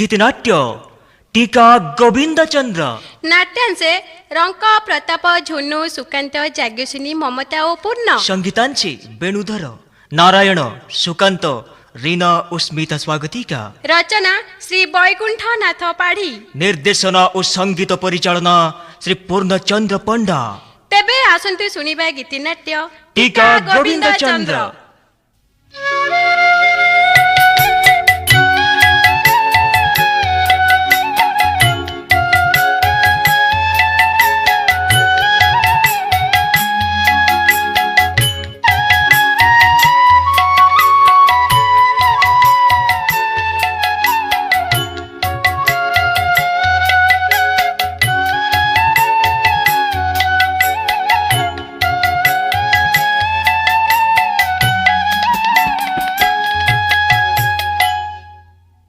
गीतनाट्य टीका गोविंद चंद्र। नाट्यांचे रंक प्रताप झुन्नू सुकांत जाग्यसिनी ममता और पूर्ण। संगीतांची वेणुधर नारायण सुकांत रीना उस्मिता स्वागतिका। रचना श्री वैकुंठनाथ पाढ़ी। निर्देशना और संगीत परिचालना श्री पूर्णचंद्र पंडा। तेबे आसंतु सुनिबा गीतनाट्य टीका गोविंद चंद्र।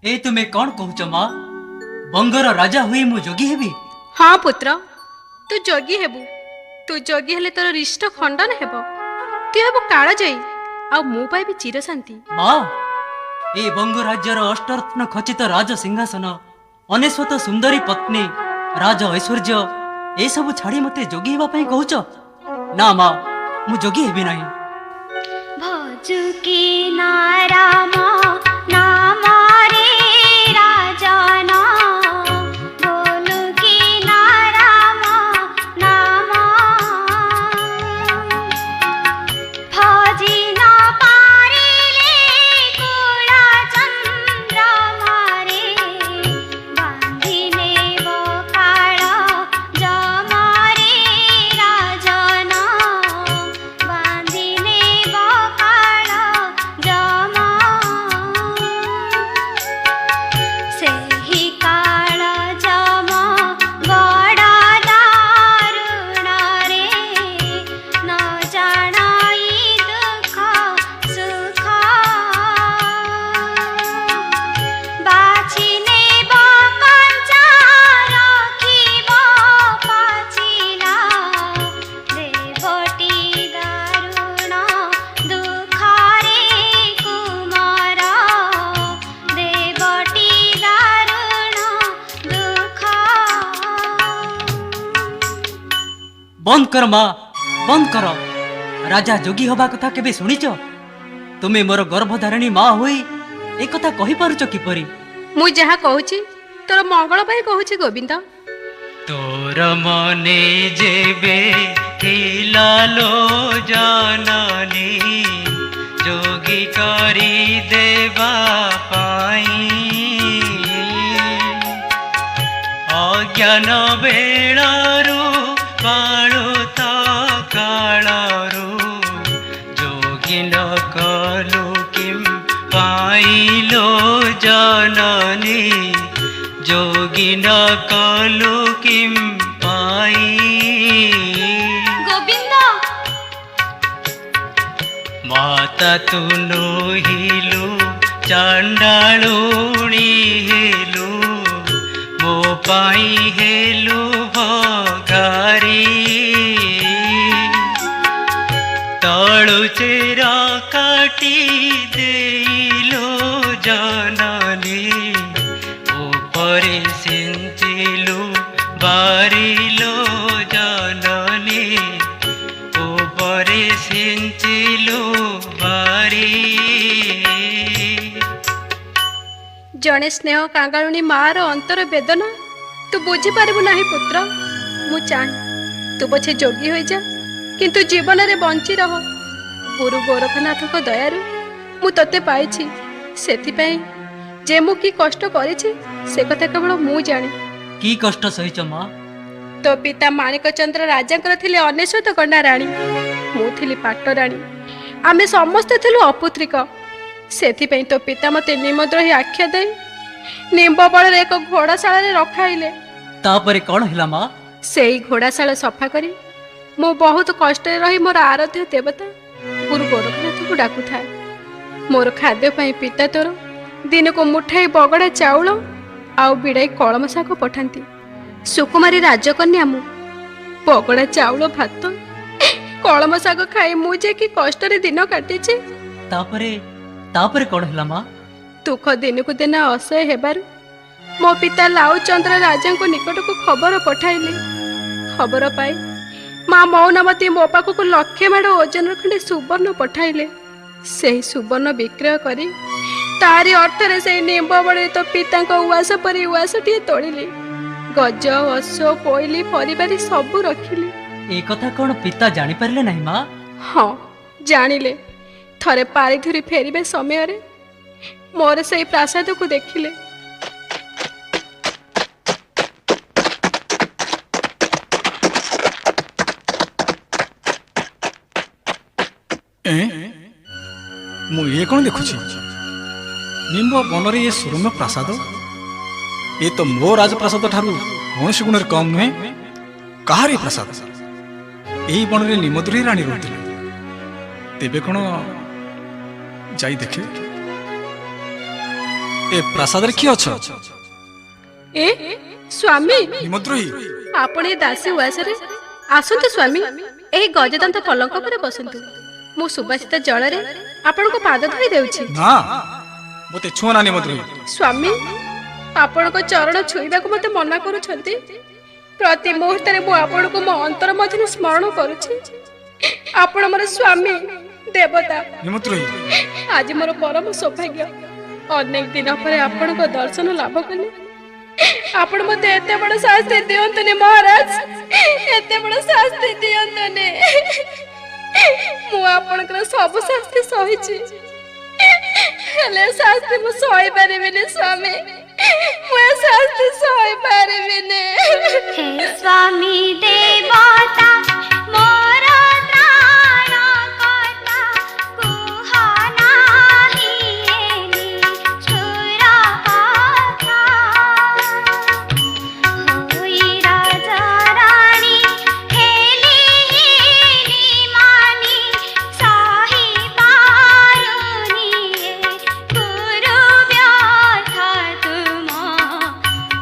ए तुमे कौन कहूच माँ बंगर राजा हुई मु जोगी हेबी। हाँ पुत्र तू जोगी हेबु। तू जोगी हेले तोर रिष्ट खंडन हेब। तू हेबु काल जई आ मु पाइबी चिरशांति। माँ ए बंग राज्यर अष्टरत्न खचित राज सिंहासन अनेश्वत सुंदरी पत्नी राज ऐश्वर्य ए सब छाड़ी मते जोगी हेबा पई कहूच ना माँ मु जोगी हेबी नहीं। भजुकी नाराम नाम बंद कर माँ बंद कर। राजा जोगी हवा कथा केबे सुनिच? तुमे मोर गर्भधारिणी माँ होई ए कथा कहि पारुच किपरि? मु जहा कहूची तोर मंगल पाई कहूची गोविंद। तोर मने जेबे हिलालो जाननी जोगी करी देवा पाई अज्ञान बेलारू बाळुता काळारू जोगिन कलु किम पाइलो जननी जोगिन कलु किम पाई। गोविंद माता तू नोहिलु चांडालुणी हेलु मो पाई हेलु भगारी तळु चेरा काटी देलो जननी ऊपरे सिंचिलु बारिलो जननी ऊपरे सिंचिलु बारी। जड़े स्नेह कांगाळुनी मार अंतर वेदना तू बुझी पारिबु नाही पुत्र। मु चाहे तू पछे जोगी होई जा किंतु जीवन रे बंची रह। गुरु गोरखनाथ को दयारु मु तते पाइछि सेति पई जे मु की कष्ट करिछि से कथा केवल मु जाने। की कष्ट सहिच माँ? तो पिता माणिक चंद्र राजांकर थिले अनेश्वत कन्या राणी मु थिली पाट राणी। आमे समस्त थिलु अपुत्रिक। सेति पई तो पिता मते निमद्रोही आख्या दे निम्ब बळ एक घोड़ाशाला रे रखाइले। तापरे कौन हिला माँ? सेई घोड़ाशाला सफा करी मु बहुत कष्ट रही मोर आराध्य देवता गुरु गोरखनाथ को डाकू था। मोर खाद्य पाई पिता तोर दिन को मुठाई बगड़ा चाउल आउ बिड़ाई कलम शाग पठांती। सुकुमारी राजकन्या मु बगड़ा चाउल भात कलम शाग खाई मुझे कि कष्ट दिन काटी। तापरे तापरे कौन हिला माँ? दुख दिन को दिन असह्य हेबारु ମୋ ପିତା ଲାଉଚନ୍ଦ୍ର ରାଜାଙ୍କ ନିକଟକୁ ଖବର ପଠାଇଲେ। ଖବର ପାଇ ମା ମୌନମତୀ ମୋ ପାଖକୁ ଲକ୍ଷେ ମାଡ଼ ଓଜନର ଖଣ୍ଡେ ସୁବର୍ଣ୍ଣ ପଠାଇଲେ। ସେହି ସୁବର୍ଣ୍ଣ ବିକ୍ରୟ କରି ତାରି ଅର୍ଥରେ ସେହି ନିମ୍ବ ବଳରେ ତୋ ପିତାଙ୍କ ଉଆସ ପରି ଉଆସଟିଏ ତୋଳିଲି। ଗଜ ଅଶ ପୋଇଲି ପରିବାରି ସବୁ ରଖିଲି। ଏ କଥା କଣ ପିତା ଜାଣିପାରିଲେ ନାହିଁ ମା? ହଁ ଜାଣିଲେ। ଥରେ ପାରିଧୁରି ଫେରିବେ ସମୟରେ ମୋର ସେଇ ପ୍ରାସାଦକୁ ଦେଖିଲେ। ମୁଁ ଏ କ'ଣ ଦେଖୁଛି? ନିମ୍ବ ବନରେ ଏ ସୁରମ୍ୟ ପ୍ରାସାଦ, ଏ ତ ମୋ ରାଜପ୍ରାସାଦ ଠାରୁ କୌଣସି ଗୁଣରେ କମ୍ ନୁହେଁ। କାହାରି ପ୍ରାସାଦ? ଏହି ବନରେ ନିମଦ୍ରୀ ରାଣୀ ରହୁଥିଲେ। ତେବେ କ'ଣ ଯାଇ ଦେଖେ ଏ ପ୍ରାସାଦରେ କିଏ ଅଛ? ଏ ସ୍ୱାମୀ, ନିମଦ୍ରୋହୀ, ଆପଣ ଏ ଦାସୀ ଉଆସରେ ଆସନ୍ତୁ। ସ୍ୱାମୀ, ଏହି ଗଜଦନ୍ତ ପଲଙ୍କ ଉପରେ ବସନ୍ତୁ। ମୁଁ ସୁବାସିତ ଜଳରେ ଆପଣଙ୍କୁ ପାଦ ଧୋଇ ଦେଉଛି। ନା, ମୋତେ ଛୁଅଁ ନା ନିମଦ୍ରୋହୀ। ସ୍ୱାମୀ, ଆପଣଙ୍କ ଚରଣ ଛୁଇଁବାକୁ ମୋତେ ମନା କରୁଛନ୍ତି। ପ୍ରତି ମୁହୂର୍ତ୍ତରେ ମୁଁ ଆପଣଙ୍କୁ ମୋ ଅନ୍ତର ମଧ୍ୟରୁ ସ୍ମରଣ କରୁଛି। ଆପଣ ମୋର ସ୍ୱାମୀ, ଦେବତା। ନିମଦ୍ରୋହୀ, ଆଜି ମୋର ପରମ ସୌଭାଗ୍ୟ। ଅନେକ ଦିନ ପରେ ଆପଣଙ୍କ ଦର୍ଶନ ଲାଭ କଲି। ଆପଣ ମୋତେ ଏତେ ବଡ଼ ଶାସ୍ତି ଦିଅନ୍ତୁନି ମହାରାଜ, ଏତେ ବଡ଼ ଶାସ୍ତି ଦିଅନ୍ତୁନି। ମୁଁ ଆପଣଙ୍କର ସବୁ ଶାସ୍ତି ସହିଛି, ହେଲେ ଶାସ୍ତି ମୁଁ ସହିପାରିବିନି ସ୍ୱାମୀ। ମୁଁ ଏ ଶାସ୍ତି ସହିପାରିବିନି। हे स्वामी देवता मोर त्राणकर्ता, कुह नाही एनि छुर कथा। होई राजा रानी हेली हेली मानी, सही पारुनी ए गुरु व्यथा तुम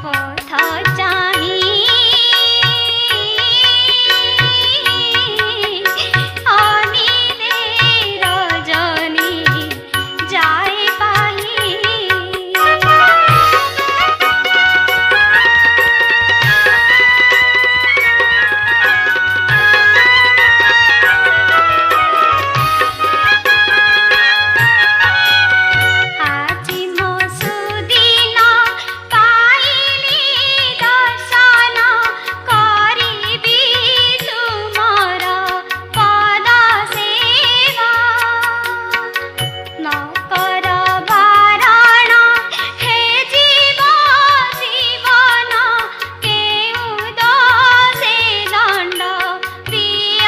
पथ चाही। अनिले रजनी जाए पाही। आजी मो सुदिन पाइली दर्शन, करिबी तुमर पद सेवा। न कर बारण हे जीव जीवन, केउ दसे दण्ड प्रिय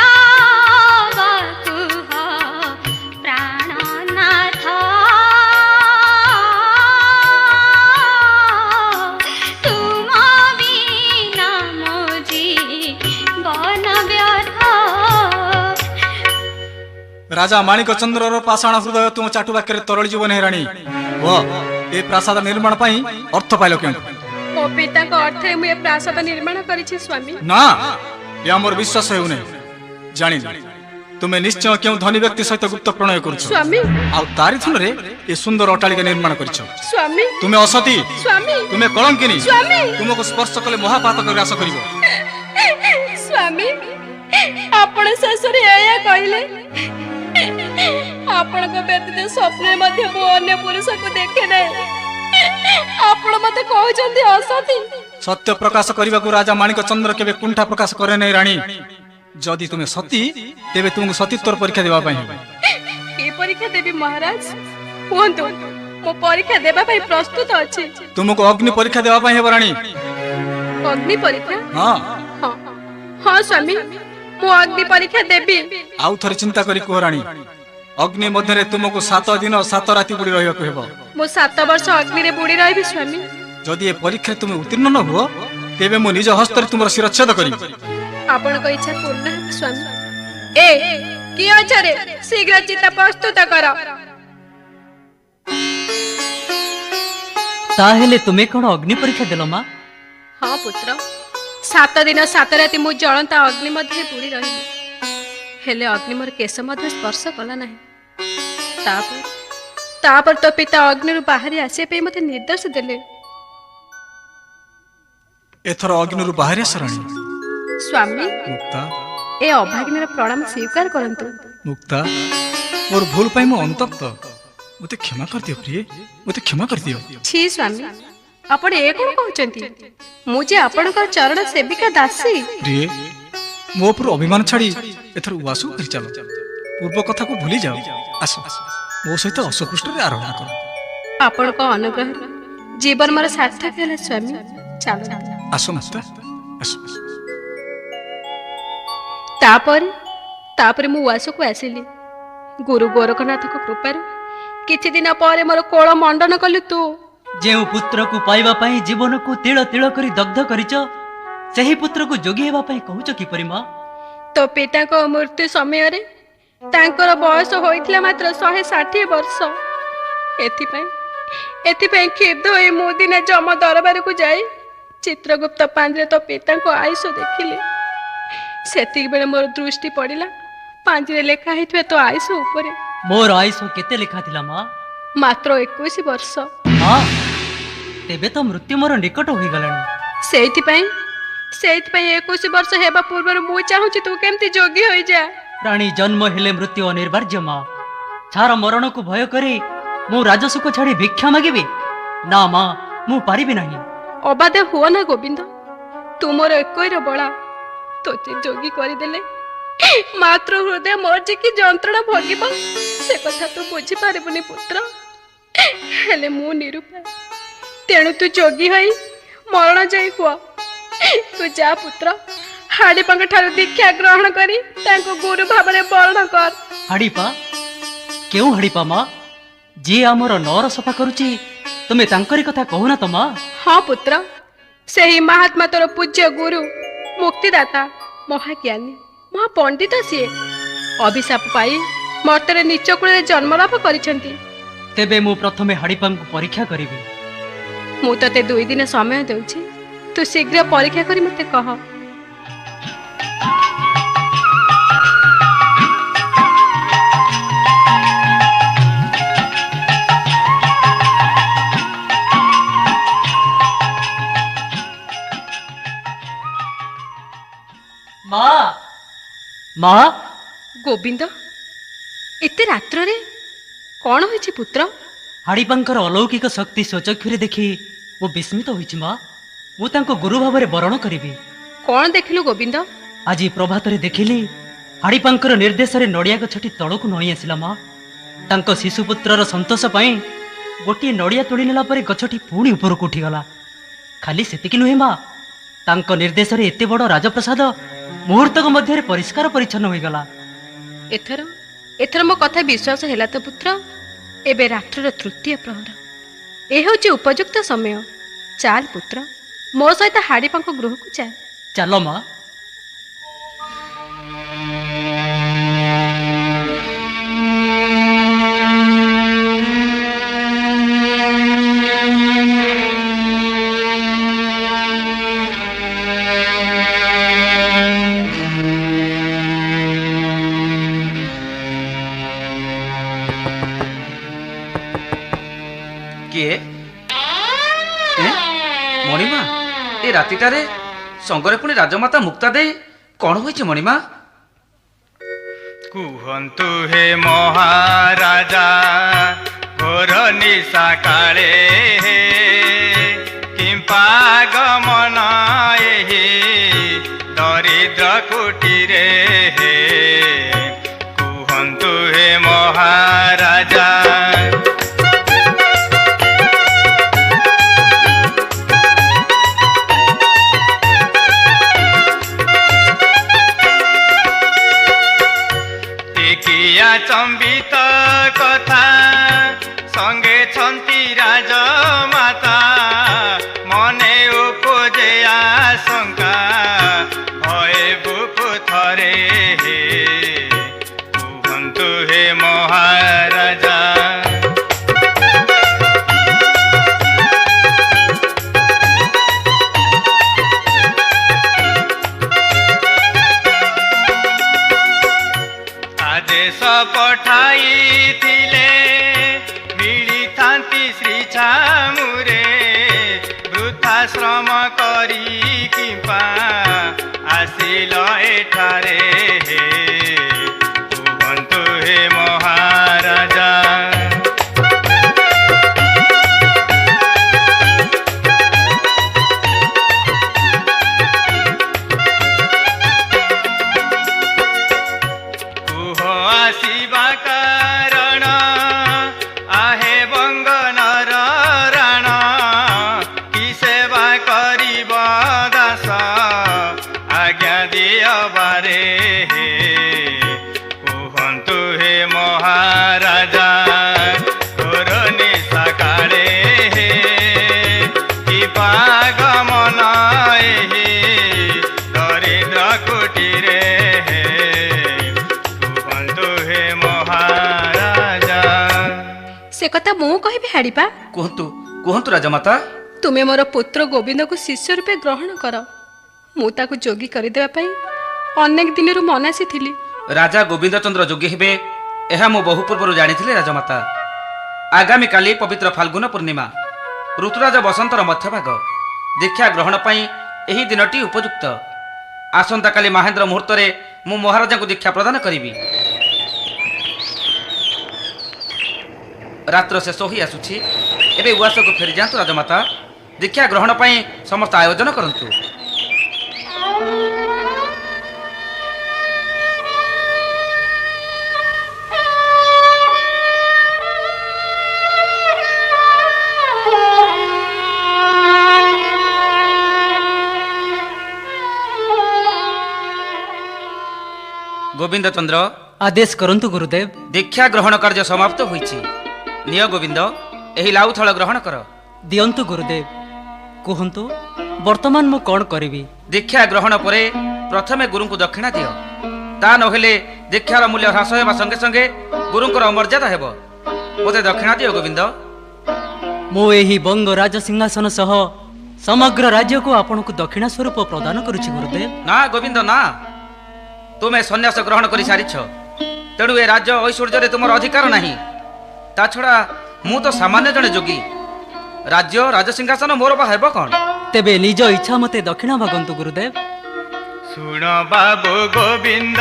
बकुह प्राणनाथ। तुम बिना मो जीवन व्यर्थ। ରାଜା ମାଣିକ ଚନ୍ଦ୍ରର ପାଷାଣ ହୃଦୟ ତୁମ ଚାଟୁ ବାକ୍ୟରେ ତରଳି ଯିବ ନାହିଁ ରାଣୀ। ଓ ଏ ପ୍ରାସାଦ ନିର୍ମାଣ ପାଇଁ ଅର୍ଥ ପାଇଲ କେଉଁଠୁ? ମୋ ପିତାଙ୍କ ଅର୍ଥରେ ମୁଁ ଏ ପ୍ରାସାଦ ନିର୍ମାଣ କରିଛି ସ୍ୱାମୀ। ନା, ଏ ଆମର ବିଶ୍ୱାସ ହେଉନାହିଁ। ଜାଣିଲି, ତୁମେ ନିଶ୍ଚୟ କେଉଁ ଧନୀ ବ୍ୟକ୍ତି ସହିତ ଗୁପ୍ତ ପ୍ରଣୟ କରୁଛ, ସ୍ୱାମୀ, ଆଉ ତାରି ଧନରେ ଏ ସୁନ୍ଦର ଅଟ୍ଟାଳିକା ନିର୍ମାଣ କରିଛ। ସ୍ୱାମୀ, ତୁମେ ଅସତୀ, ସ୍ୱାମୀ, ତୁମେ କଳଙ୍କିନୀ। ସ୍ୱାମୀ, ତୁମକୁ ସ୍ପର୍ଶ କଲେ ମହାପାତକ ଗ୍ରାସ କରିବ। ସ୍ୱାମୀ, ଆପଣ ଶେଷରେ ଏଇଆ କହିଲେ। ଆପଣଙ୍କ ବ୍ୟତୀତ ସ୍ୱପ୍ନରେ ମଧ୍ୟ ମୁଁ ଅନ୍ୟ ପୁରୁଷକୁ ଦେଖେ ନାହିଁ। ଆପଣ ମତେ କହୁଛନ୍ତି ଅସତୀ। ସତ୍ୟ ପ୍ରକାଶ କରିବାକୁ ରାଜା ମାଣିକ ଚନ୍ଦ୍ର କେବେ କୁଣ୍ଠା ପ୍ରକାଶ କରେ ନାହିଁ ରାଣୀ। ଯଦି ତୁମେ ସତୀ, ତେବେ ତୁମକୁ ସତୀତ୍ୱର ପରୀକ୍ଷା ଦେବା ପାଇଁ ହେବ। କି ପରୀକ୍ଷା ଦେବି ମହାରାଜ? କୁହନ୍ତୁ, ମୁଁ ପରୀକ୍ଷା ଦେବା ପାଇଁ ପ୍ରସ୍ତୁତ ଅଛି। ତୁମକୁ ଅଗ୍ନି ପରୀକ୍ଷା ଦେବା ପାଇଁ ହେବ ରାଣୀ। ଅଗ୍ନି ପରୀକ୍ଷା? ହଁ, ହଁ ହଁ ସ୍ୱାମୀ, ମୁଁ ଅଗ୍ନି ପରୀକ୍ଷା ଦେବି। ଆଉ ଥରେ ଚିନ୍ତା କରି କୁହ ରାଣୀ। ଅଗ୍ନି ମଧ୍ୟରେ ତୁମକୁ 7 ଦିନ 7 ରାତି ବୁଡ଼ି ରହିବାକୁ ହେବ। ମୁଁ 7 ବର୍ଷ ଅଗ୍ନିରେ ବୁଡ଼ି ରହିବି ସ୍ୱାମୀ। ଯଦି ଏ ପରୀକ୍ଷାରେ ତୁମେ ଉତ୍ତୀର୍ଣ୍ଣ ନ ହୁଅ, ତେବେ ମୁଁ ନିଜ ହସ୍ତରେ ତୁମର ଶିରଚ୍ଛେଦ କରିବି। ଆପଣଙ୍କ ଇଚ୍ଛା ପୂର୍ଣ୍ଣ ହେବ ସ୍ୱାମୀ। ଏ କି ଅଛରେ, ଶୀଘ୍ର ଚିତା ପ୍ରସ୍ତୁତ କର। ତାହେଲେ ତୁମେ କଣ ଅଗ୍ନି ପରୀକ୍ଷା ଦେଲ ମା? ହଁ ପୁତ୍ର, 7 ଦିନ 7 ରାତି ମୁଁ ଜଳନ୍ତା ଅଗ୍ନି ମଧ୍ୟରେ ବୁଡ଼ି ରହିଲି, ହେଲେ ଅଗ୍ନି ମୋର କେଶ ମଧ୍ୟ ସ୍ପର୍ଶ କଲା ନାହିଁ। ତାପରେ ତୋ ପିତା ଅଗ୍ନିରୁ ବାହାରି ଆସିବା ପାଇଁ ମୋତେ ନିର୍ଦ୍ଦେଶ ଦେଲେ। ଏଥର ଅଗ୍ନିରୁ ବାହାରି ଆସ ରାଣୀ। ସ୍ୱାମୀ, ମୁକ୍ତା, ଏ ଅଭାଗିନୀର ପ୍ରଣାମ ସ୍ୱୀକାର କରନ୍ତୁ। ମୁକ୍ତା, ମୋର ଭୁଲ ପାଇଁ ମୁଁ ଅନ୍ତପ୍ତ। ମୋତେ କ୍ଷମା କରିଦିଅ ପ୍ରିୟ, ମୋତେ କ୍ଷମା କରିଦିଅ। ଛି ସ୍ୱାମୀ, ଆପଣ ଏ କ'ଣ କହୁଛନ୍ତି? ମୁଁ ଯେ ଆପଣଙ୍କର ଚରଣ ସେବିକା ଦାସୀ। ପ୍ରିୟ, ମୋ ଉପରୁ ଅଭିମାନ ଛାଡ଼ି ଏଥର ଉଆସକୁ ଫେରି ଚାଲ। ପୂର୍ବ କଥାକୁ ଭୁଲି ଯାଅ। ଆସ, ମୋ ସହିତ ଅଶ୍ୱପୃଷ୍ଠରେ ଆରୋହଣ କର। ଆପଣଙ୍କ ଅନୁଗ୍ରହରେ ଜୀବନ ମୋର ସାର୍ଥକ ହେଲା ସ୍ୱାମୀ। ଚାଲନ୍ତୁ। ଆସ ମୁକ୍ତା, ଆସ। ତାପରେ ମୁଁ ଉଆସକୁ ଆସିଲି। ଗୁରୁ ଗୋରଖନାଥଙ୍କ କୃପାରୁ କିଛି ଦିନ ପରେ ମୋର କୋଳ ମଣ୍ଡନ କଲୁ ତୁ। ଯେଉଁ ପୁତ୍ରକୁ ପାଇବା ପାଇଁ ଜୀବନକୁ ତିଳ ତିଳ କରି ଦଗ୍ଧ କରିଛ, ସେହି ପୁତ୍ରକୁ ଯୋଗୀ ହେବା ପାଇଁ କହୁଛ କିପରି ମା? ତୋ ପିତାଙ୍କ ମୃତ୍ୟୁ ସମୟରେ ତାଙ୍କର ବୟସ ହୋଇଥିଲା ମାତ୍ର 160 ବର୍ଷ। ଏଥିପାଇଁ କ୍ଷୁବ୍ଧ ହୋଇ ମୁଁ ଦିନେ ଯମ ଦରବାରକୁ ଯାଇ ଚିତ୍ରଗୁପ୍ତ ପାଞ୍ଜିରେ ତୋ ପିତାଙ୍କ ଆୟୁଷ ଦେଖିଲି। ସେତିକିବେଳେ ମୋର ଦୃଷ୍ଟି ପଡ଼ିଲା ପାଞ୍ଜିରେ ଲେଖା ହେଇଥିବା ତୋ ଆୟୁଷ ଉପରେ। ମୋର ଆୟୁଷ କେତେ ଲେଖା ଥିଲା ମା? ମାତ୍ର 21 ବର୍ଷ। ମା, ତେବେ ତ ମୃତ୍ୟୁ ମୋର ନିକଟ ହୋଇଗଲାଣି। ସେଇଥିପାଇଁ 21 ବର୍ଷ ହେବା ପୂର୍ବରୁ ମୁଁ ଚାହୁଁଛି ତୁ କେମିତି ଯୋଗୀ ହୋଇଯା। ପ୍ରାଣୀ ଜନ୍ମ ହେଲେ ମୃତ୍ୟୁ ଅନିବାର୍ଯ୍ୟ ମା। ଛାର ମରଣକୁ ଭୟ କରି ମୁଁ ରାଜସୁଖ ଛାଡ଼ି ଭିକ୍ଷା ମାଗିବି? ନା ମା, ମୁଁ ପାରିବି ନାହିଁ। ଅବାଧ୍ୟ ହୁଅ ନା ଗୋବିନ୍ଦ, ତୁ ମୋର ଏକଇର ବଳା। ତୋତେ ଯୋଗୀ କରିଦେଲେ ମାତୃ ହୃଦୟ ମୋର ଯେ କି ଯନ୍ତ୍ରଣା ଭୋଗିବ ସେ କଥା ତୁ ବୁଝିପାରିବୁନି ପୁତ୍ର। ହେଲେ ମୁଁ ନିରୁପାୟ, ତେଣୁ ତୁ ଯୋଗୀ ହୋଇ ମରଣ ଯାଇ ହୁଅ। ତୁ ଯା ପୁତ୍ର, ହାଡ଼ିପାଙ୍କ ଠାରୁ ଦୀକ୍ଷା ଗ୍ରହଣ କରି ତାଙ୍କୁ ଗୁରୁ ଭାବରେ ବରଣ କର। ହାଡ଼ିପା? କେଉଁ ହାଡ଼ିପା ମା? ଯିଏ ଆମର ନଅର ସଫା କରୁଛି, ତୁମେ ତାଙ୍କରି କଥା କହୁନା ତ ମା? ହଁ ପୁତ୍ର, ସେହି ମହାତ୍ମା ତୋର ପୂଜ୍ୟ ଗୁରୁ, ମୁକ୍ତିଦାତା, ମହାଜ୍ଞାନୀ, ମହାପଣ୍ଡିତ। ସିଏ ଅଭିଶାପ ପାଇ ମର୍ତ୍ତ୍ୟରେ ନୀଚ କୂଳରେ ଜନ୍ମଲାଭ କରିଛନ୍ତି। ତେବେ ମୁଁ ପ୍ରଥମେ ହାଡ଼ିପାଙ୍କୁ ପରୀକ୍ଷା କରିବି। ମୁଁ ତତେ 2 ଦିନ ସମୟ ଦେଉଛି, ତୁ ଶୀଘ୍ର ପରୀକ୍ଷା କରି ମତେ କହ। ମା, ମା, ଗୋବିନ୍ଦ, ଏତେ ରାତ୍ରରେ କ'ଣ ହୋଇଛି ପୁତ୍ର? ହାଡ଼ିପାଙ୍କର ଅଲୌକିକ ଶକ୍ତି ସ୍ୱଚକ୍ଷୁରେ ଦେଖି ମୁଁ ବିସ୍ମିତ ହୋଇଛି ମା। ମୁଁ ତାଙ୍କୁ ଗୁରୁ ଭାବରେ ବରଣ କରିବି। କ'ଣ ଦେଖିଲୁ ଗୋବିନ୍ଦ? ଆଜି ପ୍ରଭାତରେ ଦେଖିଲି ହାଡ଼ିପାଙ୍କର ନିର୍ଦ୍ଦେଶରେ ନଡ଼ିଆ ଗଛଟି ତଳକୁ ନଇଁ ଆସିଲା ମା। ତାଙ୍କ ଶିଶୁପୁତ୍ରର ସନ୍ତୋଷ ପାଇଁ ଗୋଟିଏ ନଡ଼ିଆ ତୋଳି ନେଲା ପରେ ଗଛଟି ପୁଣି ଉପରକୁ ଉଠିଗଲା। ଖାଲି ସେତିକି ନୁହେଁ ମା, ତାଙ୍କ ନିର୍ଦ୍ଦେଶରେ ଏତେ ବଡ଼ ରାଜପ୍ରସାଦ ମୁହୂର୍ତ୍ତକ ମଧ୍ୟରେ ପରିଷ୍କାର ପରିଚ୍ଛନ୍ନ ହୋଇଗଲା। ଏଥର ମୋ କଥା ବିଶ୍ୱାସ ହେଲା ତ ପୁତ୍ର? ଏବେ ରାତ୍ରର 3ୟ ପ୍ରହର, ଏ ହେଉଛି ଉପଯୁକ୍ତ ସମୟ। ଚାଲ ପୁତ୍ର, ମୋ ସହିତ ହାଡ଼ିପାଙ୍କ ଗୃହକୁ ଚାଲ। ଚାଲ ମା। କିଏ? ମଣିମା, ଏ ରାତିଟାରେ ସଙ୍ଗରେ ପୁଣି ରାଜମାତା ମୁକ୍ତା ଦେଇ କ'ଣ ହୋଇଛି ମଣିମା? କୁହନ୍ତୁ ହେ ମହାରାଜା, ଘୋର ନିଶା କାଳେ କିମ୍ପା ଗମନ ଏହି ଦରିଦ୍ର କୁଟିରେ। କୁହନ୍ତୁ ହେ ମହାରାଜା। ଚମ୍ବିତ କଥା ସଙ୍ଗେ ଛନ୍ତି ରାଜମାତା, ମନେ ଉପଜେ ଆଶଙ୍କା ଭଏ ବୁକୁ ଥରେ। କୁହନ୍ତୁ ହେ ମହାରାଜା। ଆଦେଶ ପଠାଇଥିଲେ ମିଳିଥାନ୍ତି ଶ୍ରୀ ଛାମୁରେ, ବୃଦ୍ଧ ବୃଥା ଶ୍ରମ କରି କିମ୍ପା ଆସିଲ ଏଠାରେ ହେ କୁହନ୍ତୁ ହେ ମହାରାଜା। କୁହ ଆସିବା କାରଣ आहे बंगनर राण कि सेवा करिब दास आज्ञा दिय बारे हे कुहन्तु हे महाराजा तोर निशा काळे हे कि पागमन एहि दरिद्र कुटीरे हे कुहन्तु हे महाराजा। से कथा मु कहबी हाड़ीपा। କୁହନ୍ତୁ କୁହନ୍ତୁ ରାଜମାତା। तुमे मोर पुत्र गोविंद को शिष्य रूपे ग्रहण कर। मु ताकु जोगी करदेवा पई अनेक दिन मनासी थिली। राजा गोविंद चंद्र जोगी हेबे ଏହା ମୁଁ ବହୁ ପୂର୍ବରୁ ଜାଣିଥିଲି ରାଜମାତା। ଆଗାମୀ କାଲି ପବିତ୍ର ଫାଲ୍ଗୁନ ପୂର୍ଣ୍ଣିମା, ଋତୁରାଜ ବସନ୍ତର ମଧ୍ୟଭାଗ। ଦୀକ୍ଷା ଗ୍ରହଣ ପାଇଁ ଏହି ଦିନଟି ଉପଯୁକ୍ତ। ଆସନ୍ତାକାଲି ମହେନ୍ଦ୍ର ମୁହୂର୍ତ୍ତରେ ମୁଁ ମହାରାଜାଙ୍କୁ ଦୀକ୍ଷା ପ୍ରଦାନ କରିବି। ରାତ୍ର ଶେଷ ହୋଇ ଆସୁଛି, ଏବେ ଉଆସକୁ ଫେରିଯାଆନ୍ତୁ ରାଜମାତା। ଦୀକ୍ଷା ଗ୍ରହଣ ପାଇଁ ସମସ୍ତ ଆୟୋଜନ କରନ୍ତୁ। ଗୋବିନ୍ଦ ଚନ୍ଦ୍ର, ଆଦେଶ କରନ୍ତୁ ଗୁରୁଦେବ। ଦୀକ୍ଷା ଗ୍ରହଣ କାର୍ଯ୍ୟ ସମାପ୍ତ ହୋଇଛି। ନିଅ ଗୋବିନ୍ଦ, ଏହି ଲାଉ ଥଳ ଗ୍ରହଣ କର। ଦିଅନ୍ତୁ ଗୁରୁଦେବ। କୁହନ୍ତୁ ବର୍ତ୍ତମାନ ମୁଁ କ'ଣ କରିବି? ଦୀକ୍ଷା ଗ୍ରହଣ ପରେ ପ୍ରଥମେ ଗୁରୁଙ୍କୁ ଦକ୍ଷିଣା ଦିଅ। ତା ନହେଲେ ଦୀକ୍ଷାର ମୂଲ୍ୟ ହ୍ରାସ ହେବା ସଙ୍ଗେ ସଙ୍ଗେ ଗୁରୁଙ୍କର ଅମର୍ଯ୍ୟାଦା ହେବ। ମୋତେ ଦକ୍ଷିଣା ଦିଅ ଗୋବିନ୍ଦ। ମୁଁ ଏହି ବଙ୍ଗ ରାଜ ସିଂହାସନ ସହ ସମଗ୍ର ରାଜ୍ୟକୁ ଆପଣଙ୍କୁ ଦକ୍ଷିଣା ସ୍ୱରୂପ ପ୍ରଦାନ କରୁଛି ଗୁରୁଦେବ। ନା ଗୋବିନ୍ଦ ନା, ତୁମେ ସନ୍ନ୍ୟାସ ଗ୍ରହଣ କରି ସାରିଛ, ତେଣୁ ଏ ରାଜ୍ୟ ଐଶ୍ୱର୍ଯ୍ୟରେ ତୁମର ଅଧିକାର ନାହିଁ। ତା ଛଡ଼ା ମୁଁ ତ ସାମାନ୍ୟ ଜଣେ ଯୋଗୀ। ରାଜ୍ୟ ରାଜସିଂହାସନ ମୋର ବା ହେବ କ'ଣ? ତେବେ ନିଜ ଇଚ୍ଛା ମତେ ଦକ୍ଷିଣା ମାଗନ୍ତୁ ଗୁରୁଦେବ। ଶୁଣ ବାବୁ ଗୋବିନ୍ଦ,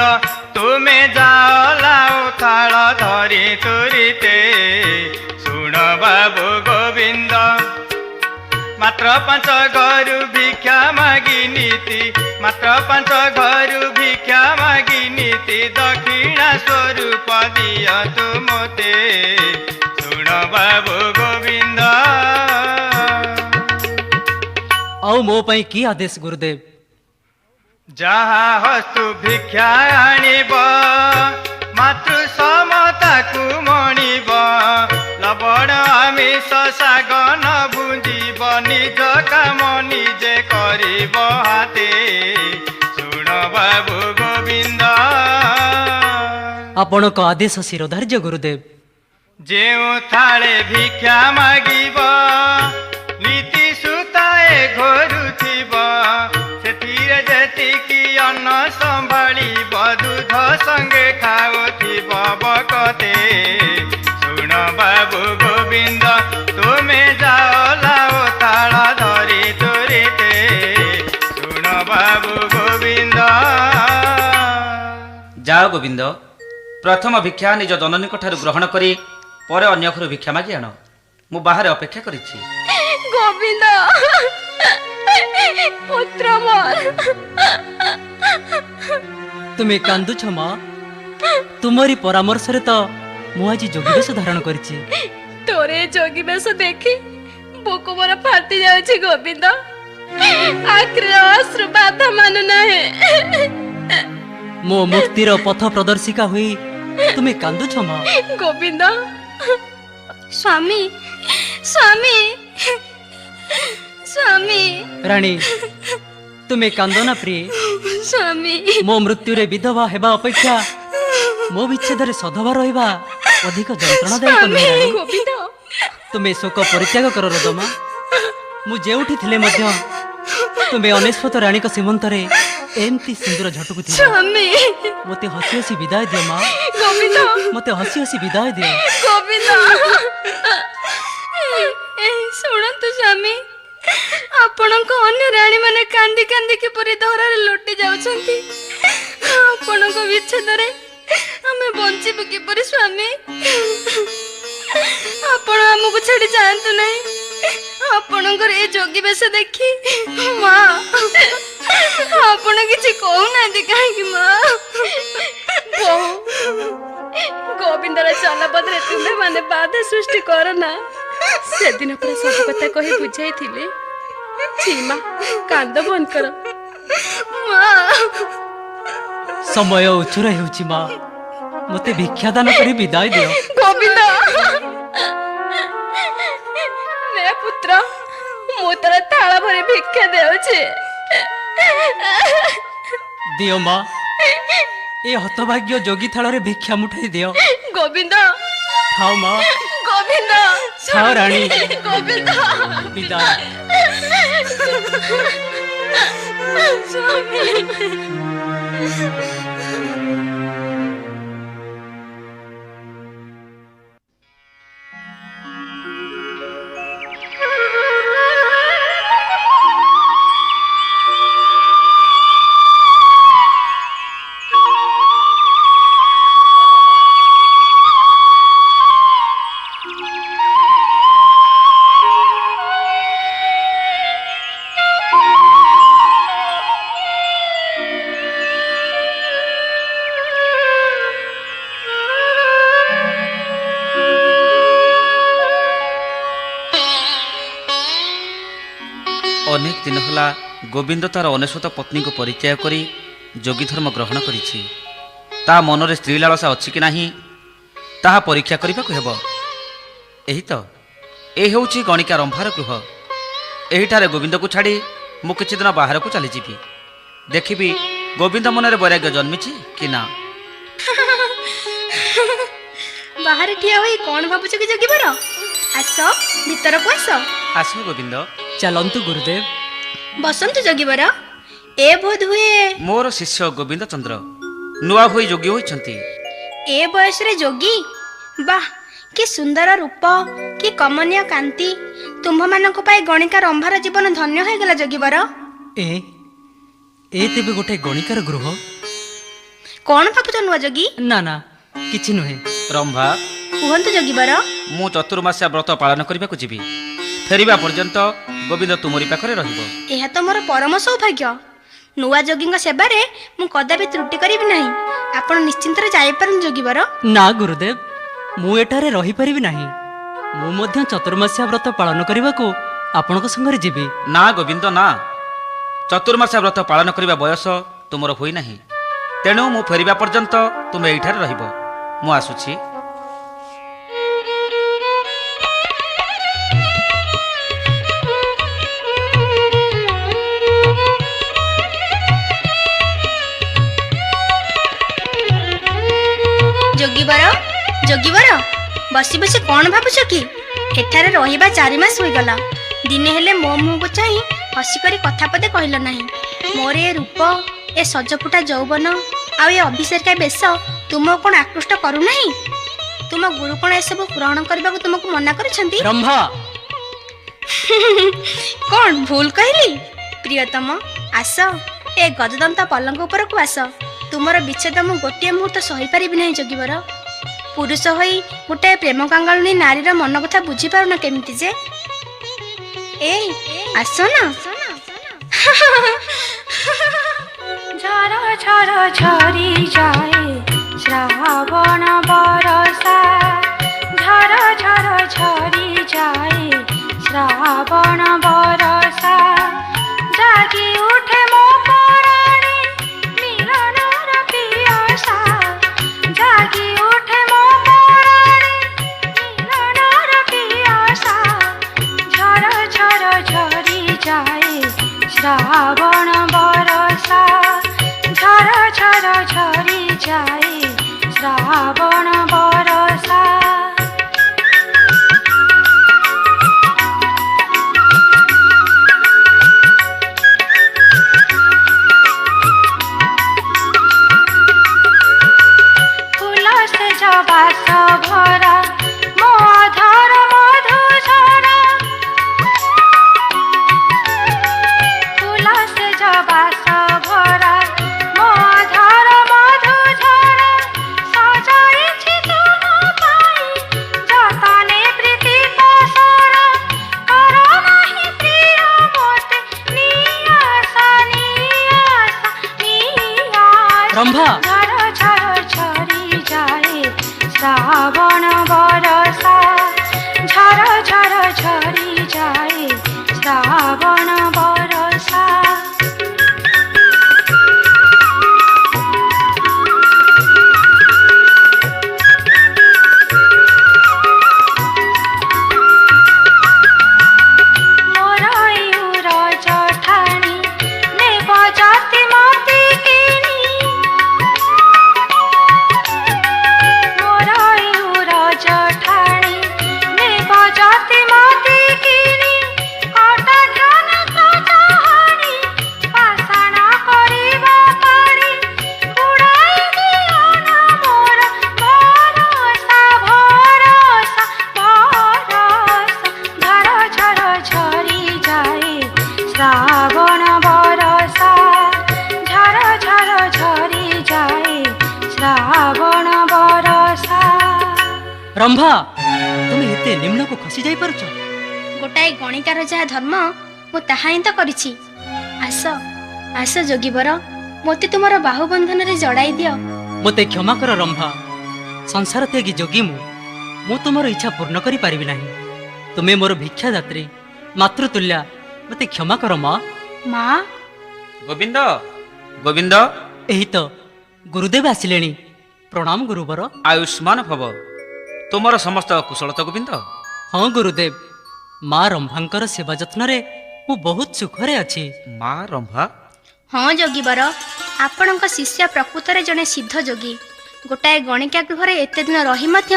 ତୁମେ ଯାଅ ଲାଉ ଥାଳ ଧରି ତୁରିତେ। ଶୁଣ ବାବୁ ଗୋବିନ୍ଦ, ମାତ୍ର 5 ଘରୁ ଭିକ୍ଷା ମାଗି ନୀତି, ମାତ୍ର 5 ଘରୁ ଭିକ୍ଷା ମାଗି ନୀତି, ଦକ୍ଷିଣା ସ୍ୱରୂପ ଦିଅନ୍ତୁ ମୋତେ। ଶୁଣ ବାବୁ ଗୋବିନ୍ଦ। ଆଉ ମୋ ପାଇଁ କି ଆଦେଶ ଗୁରୁଦେବ? ଯାହା ହସ୍ତୁ ଭିକ୍ଷା ଆଣିବ, ମାତୃ ସମତାକୁ ମଣିବ। ଲବଣ ଆମିଷ ଶାଗ ନ ଭୁଞ୍ଜିବ, ନିଜ କାମ ନିଜେ କରିବ ହାତେ। ଶୁଣ ବାବୁ ଗୋବିନ୍ଦ। ଆପଣଙ୍କ ଆଦେଶ ଶିରୋଧାର୍ଯ୍ୟ ଗୁରୁଦେବ। ଯେଉଁ ଥାଳେ ଭିକ୍ଷା ମାଗିବ, ନୀତି ସୂତାଏ ଘୋରୁଥିବ, ସେଥିରେ ଯେତିକି ଅନ୍ନ ସମ୍ଭାଳିବ, ଦୁଧ ସଙ୍ଗେ ଖାଉଥିବ ବକତେ। ଶୁଣ ବାବୁ ଗୋବିନ୍ଦ, ତୁମେ ଯାଅ ଲାଉ ତାଳ ଧରି ତୁରିତେ। ଶୁଣ ବାବୁ ଗୋବିନ୍ଦ। ଯାଅ ଗୋବିନ୍ଦ, ପ୍ରଥମ ଭିକ୍ଷା ନିଜ ଜନନୀଙ୍କ ଠାରୁ ଗ୍ରହଣ କରି ପରେ ଅନ୍ୟ ଘରୁ ଭିକ୍ଷା ମାଗି ଆଣ। ମୁଁ ବାହାରେ ଅପେକ୍ଷା କରିଛି। गोविंद पुत्र मोर। ତୁମେ କାନ୍ଦୁଛ ମା? ତୁମରି ପରାମର୍ଶରେ ତ ମୁଁ ଆଜି ଯୋଗୀ ବେଶ ଧାରଣ କରିଛି। तोरे जोगी बेश देखी बुक मोर फाटी जाଉଛି गोविंद। आखिर अश्रु बाधा मानु नाही। ମୋ ମୁକ୍ତିର ପଥ ପ୍ରଦର୍ଶିକା ହୋଇ ତୁମେ କାନ୍ଦୁଛ ମା? गोविंद स्वामी स्वामी स्वामी ରାଣୀ, ତୁମେ କାନ୍ଦ ନା ପ୍ରିୟ। स्वामी ମୋ ମୃତ୍ୟୁରେ ବିଧବା ହେବା ଅପେକ୍ଷା ମୋ ବିଚ୍ଛେଦରେ ସଧବା ରହିବା ଅଧିକ ଯନ୍ତ୍ରଣାଦାୟକ ନୁହେଁ ରାଣୀ। गोविंद ତୁମେ ଶୋକ ପରିତ୍ୟାଗ କର ରଦମା। ମୁଁ ଯେଉଁଠି ଥିଲେ ମଧ୍ୟ ତୁମେ ଅନେଶ୍ୱତ ରାଣୀଙ୍କ ସୀମନ୍ତରେ ଏମିତି ସିନ୍ଦୁର ଝଟକୁଥିବ। स्वामी ମୋତେ ହସି ହସି ବିଦାୟ ଦିଅ ମା। गोविंद ମୋତେ ହସି ହସି ବିଦାୟ ଦିଅ। गोविंद ଶୁଣନ୍ତୁ ସ୍ୱାମୀ, ଆପଣଙ୍କ ଅନ୍ୟ ରାଣୀ ମାନେ କାନ୍ଦି କାନ୍ଦି କିପରି ଧରାରେ ଲୋଟି ଯାଉଛନ୍ତି। ଆପଣଙ୍କ ବିଚ୍ଛେଦରେ ଆମେ ବଞ୍ଚିବୁ କିପରି ସ୍ୱାମୀ? ଆପଣ ଆମକୁ ଛାଡି ଯାଆନ୍ତୁ ନାହିଁ। ଆପଣଙ୍କର ଏ ଯୋଗୀ ବେଶ ଦେଖି ମା ଆପଣ କିଛି କହୁନାହାନ୍ତି କାହିଁକି ମା? ବୋହୁ, ଗୋବିନ୍ଦର ଚଲାପଥରେ ତୁମେ ମାନେ ବାଧା ସୃଷ୍ଟି କର ନା। ସେଦିନ ପୁରା ସବୁ କଥା କହି ବୁଝାଇଥିଲି। ଛିମା, କାନ୍ଦ ବନ୍ଦ କର। ମା ସମୟ ଉଛୁର ହେଉଛି ମା, ମତେ ଭିକ୍ଷାଦାନ କରି ବିଦାୟ ଦିଅ। ଗୋବିନ୍ଦ, ନେ ପୁତ୍ର, ମୁଁ ତୋର ଥାଳ ଭରି ଭିକ୍ଷା ଦେଉଛି। ଦିଅ ମା, ଏ ହତଭାଗ୍ୟ ଯୋଗୀ ଥାଳରେ ଭିକ୍ଷା ମୁଠାଇ ଦିଅ। ଗୋବିନ୍ଦ, ଖାଅ ମା, ଗୋବିନ୍ଦ, ଖାଅ ରାଣୀ। ଗୋବିନ୍ଦ, ବିଦାୟ। ଅନେକ ଦିନ ହେଲା ଗୋବିନ୍ଦ ତାର ଅନେଶ୍ୱତ ପତ୍ନୀଙ୍କୁ ପରିତ୍ୟାଗ କରି ଯୋଗୀ ଧର୍ମ ଗ୍ରହଣ କରିଛି। ତା ମନରେ ସ୍ତ୍ରୀ ଲାଳସା ଅଛି କି ନାହିଁ ତାହା ପରୀକ୍ଷା କରିବାକୁ ହେବ। ଏହି ତ ଏ ହେଉଛି ଗଣିକା ରମ୍ଭାର ଗୃହ। ଏହିଠାରେ ଗୋବିନ୍ଦକୁ ଛାଡ଼ି ମୁଁ କିଛି ଦିନ ବାହାରକୁ ଚାଲିଯିବି। ଦେଖିବି ଗୋବିନ୍ଦ ମନରେ ବୈରାଗ୍ୟ ଜନ୍ମିଛି କି ନା। ବାହାରେ ଠିଆ ହୋଇ କଣ ଭାବୁଛ କି ଜଗିବର? ଆସ ଭିତରକୁ ଆସ। ଆସ ଗୋବିନ୍ଦ। ଚାଲନ୍ତୁ ଗୁରୁଦେବ। ବସନ୍ତୁ ଜଗିବର। ଏ ବୋଧ ହୁଏ ମୋର ଶିଷ୍ୟ ଗୋବିନ୍ଦ ଚନ୍ଦ୍ର ନୂଆ ହୋଇ ଯୋଗୀ ହୋଇଛନ୍ତି। ଏ ବୟସରେ ଯୋଗୀ? ବାଃ, କି ସୁନ୍ଦର ରୂପ, କି କମନୀୟ କାନ୍ତି। ତୁମ୍ଭମାନଙ୍କ ପାଇଁ ଗଣିକା ରମ୍ଭାର ଜୀବନ ଧନ୍ୟ ହୋଇଗଲା ଜଗିବର। ଏ ତେବେ ଗୋଟେ ଗଣିକାର ଗୃହ? କଣ ଭାବୁଛ ନୂଆ ଯୋଗୀ? ନା ନା, କିଛି ନୁହେଁ। ରମ୍ଭା, କୁହନ୍ତୁ ଜଗିବର। ମୁଁ ଚତୁର୍ମାସ୍ୟା ବ୍ରତ ପାଳନ କରିବାକୁ ଯିବି। ଫେରିବା ପର୍ଯ୍ୟନ୍ତ ଗୋବିନ୍ଦ ତୁମରି ପାଖରେ ରହିବ। ଏହା ତ ମୋର ପରମ ସୌଭାଗ୍ୟ। ନୂଆ ଯୋଗୀଙ୍କ ସେବାରେ ମୁଁ କଦାପି ତ୍ରୁଟି କରିବି ନାହିଁ। ଆପଣ ନିଶ୍ଚିନ୍ତରେ ଯାଇପାରନ୍ତି ଜଗିବର। ନା ଗୁରୁଦେବ, ମୁଁ ଏଠାରେ ରହିପାରିବି ନାହିଁ। ମୁଁ ମଧ୍ୟ ଚତୁର୍ମାସ୍ୟା ବ୍ରତ ପାଳନ କରିବାକୁ ଆପଣଙ୍କ ସାଙ୍ଗରେ ଯିବି। ନା ଗୋବିନ୍ଦ ନା, ଚତୁର୍ମାସ୍ୟା ବ୍ରତ ପାଳନ କରିବା ବୟସ ତୁମର ହୋଇନାହିଁ। ତେଣୁ ମୁଁ ଫେରିବା ପର୍ଯ୍ୟନ୍ତ ତୁମେ ଏଇଠାରେ ରହିବ। ମୁଁ ଆସୁଛି। ଜଗିବର, ଜଗିବର, ବସି ବସି କଣ ଭାବୁଛ କି? ଏଠାରେ ରହିବା 4 ମାସ ହୋଇଗଲା। ଦିନେ ହେଲେ ମୋ ମୁହଁକୁ ଚାହିଁ ହସିକରି କଥା ପଦେ କହିଲ ନାହିଁ। ମୋର ଏ ରୂପ, ଏ ସଜଫୁଟା ଯୌବନ ଆଉ ଏ ଅଭିଷେକା ବେଶ ତୁମକୁ କଣ ଆକୃଷ୍ଟ କରୁନାହିଁ? ତୁମ ଗୁରୁ କଣ ଏସବୁ ଗ୍ରହଣ କରିବାକୁ ତୁମକୁ ମନା କରିଛନ୍ତି? ରମ୍ଭା, କଣ ଭୁଲ କହିଲି? ପ୍ରିୟତମ, ଆସ, ଏ ଗଜଦନ୍ତ ପଲଙ୍କ ଉପରକୁ ଆସ। ତୁମର ବିଚ୍ଛେଦ ମୁଁ ଗୋଟିଏ ମୁହୂର୍ତ୍ତ ସହିପାରିବି ନାହିଁ ଜଗିବର। ପୁରୁଷ ହୋଇ ଗୋଟାଏ ପ୍ରେମ କାଙ୍ଗାଳୁଣୀ ନାରୀର ମନ କଥା ବୁଝିପାରୁନ କେମିତି ଯେ? ଆସ ନା। ঝর ঝর ঝরি যায় শ্রাবণ বরষা, ঝর ঝর ঝরি যায় শ্রাবণ বরষা, জাগি উঠে মো পরাণী মিলনর পিয়াসা, জাগি উঠে মো পরাণী মিলনর পিয়াসা, ঝর ঝর ঝরি যায় শ্রাবণ বরষা, ঝর ঝর ঝরি যায় শ্রাবণ বরষা। ফুল সে জবাস ভরা মো অধর মধু ঝরা, ରମ୍ଭା ঝর ঝর ঝরি যায় শ্রাবণ বরষা ঝর ঝর ঝরি যায় শ্রাবণ বরষা শ্রাবণ বরষা ঝর ঝর ঝরি যায় শ্রাবণ বরষা। ରମ୍ଭା ତୁମେ ଏତେ ନିମ୍ନକୁ ଖସି ଯାଇପାରୁଛ? ଗୋଟାଏ ଗଣିକାର ଯାହା ଧର୍ମ ମୁଁ ତାହା ହିଁ ତ କରିଛି। ଆସ ଆସ ଯୋଗୀବର, ମୋତେ ତୁମର ବାହୁବନ୍ଧନରେ ଜଡ଼ାଇ ଦିଅ। ମୋତେ କ୍ଷମା କର ରମ୍ଭା, ସଂସାର ତ୍ୟାଗୀ ଯୋଗୀ ମୁଁ ତୁମର ଇଚ୍ଛା ପୂର୍ଣ୍ଣ କରିପାରିବି ନାହିଁ। ତୁମେ ମୋର ଭିକ୍ଷାଦାତ୍ରୀ ମାତୃତୁଲ୍ୟା, ମୋତେ କ୍ଷମା କର ମା। ମା ଗୋବିନ୍ଦ ଗୋବିନ୍ଦ ଏହି ତ ଗୁରୁଦେବ ଆସିଲେଣି। ପ୍ରଣାମ ଗୁରୁବର। ଆୟୁଷ୍ମାନ ଭବ। ତୁମର ସମସ୍ତ କୁଶଳ ତ ଗୋବିନ୍ଦ? ହଁ ଗୁରୁଦେବ, ମା ରମ୍ଭାଙ୍କର ସେବା ଯତ୍ନରେ ମୁଁ ବହୁତ ସୁଖରେ ଅଛି। ମା ରମ୍ଭା? ହଁ ଯୋଗୀବର, ଆପଣଙ୍କ ଶିଷ୍ୟ ପ୍ରକୃତରେ ଜଣେ ସିଦ୍ଧ ଯୋଗୀ। ଗୋଟାଏ ଗଣିକା ଗୃହରେ ଏତେ ଦିନ ରହି ମଧ୍ୟ